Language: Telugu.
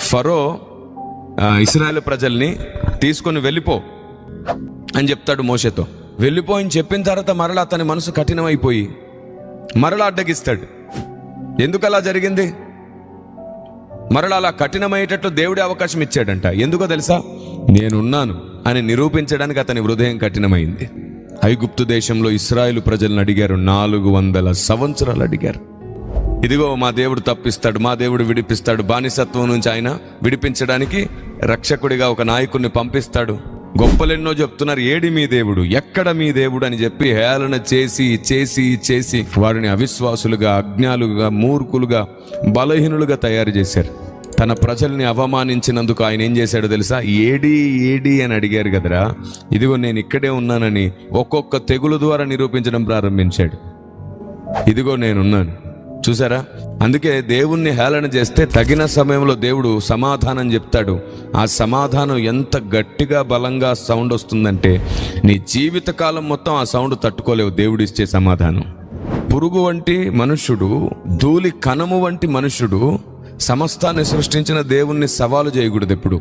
ఫరో ఇశ్రాయేలు ప్రజల్ని తీసుకొని వెళ్ళిపో అని చెప్తాడు మోషేతో. వెళ్ళిపో అని చెప్పిన తర్వాత మరలా అతని మనసు కఠినమైపోయి మరలా అడ్డగిస్తాడు. ఎందుకు అలా జరిగింది? మరలా అలా కఠినమయ్యేటట్లు దేవుడే అవకాశం ఇచ్చాడంట. ఎందుకో తెలుసా? నేనున్నాను అని నిరూపించడానికి అతని హృదయం కఠినమైంది. ఐగుప్తు దేశంలో ఇశ్రాయేలు ప్రజలను అడిగారు, 400 సంవత్సరాలు అడిగారు. ఇదిగో మా దేవుడు తప్పిస్తాడు, మా దేవుడు విడిపిస్తాడు, బానిసత్వం నుంచి ఆయన విడిపించడానికి రక్షకుడిగా ఒక నాయకుడిని పంపిస్తాడు. గొప్పలెన్నో చెప్తున్నారు. ఏడి మీ దేవుడు, ఎక్కడ మీ దేవుడు అని చెప్పి హేళన చేసి చేసి చేసి వారిని అవిశ్వాసులుగా, అజ్ఞాలుగా, మూర్ఖులుగా, బలహీనులుగా తయారు చేశారు. తన ప్రజల్ని అవమానించినందుకు ఆయన ఏం చేశాడో తెలుసా? ఏడి ఏడి అని అడిగారు కదరా, ఇదిగో నేను ఇక్కడే ఉన్నానని ఒక్కొక్క తెగులు ద్వారా నిరూపించడం ప్రారంభించాడు. ఇదిగో నేనున్నాను, చూసారా? అందుకే దేవుణ్ణి హేళన చేస్తే తగిన సమయంలో దేవుడు సమాధానం చెప్తాడు. ఆ సమాధానం ఎంత గట్టిగా బలంగా సౌండ్ వస్తుందంటే నీ జీవితకాలం మొత్తం ఆ సౌండ్ తట్టుకోలేవు. దేవుడు ఇచ్చే సమాధానం. పురుగు వంటి మనుష్యుడు, ధూళి కణము వంటి మనుష్యుడు సమస్తాన్ని సృష్టించిన దేవుణ్ణి సవాలు చేయకూడదు ఎప్పుడు.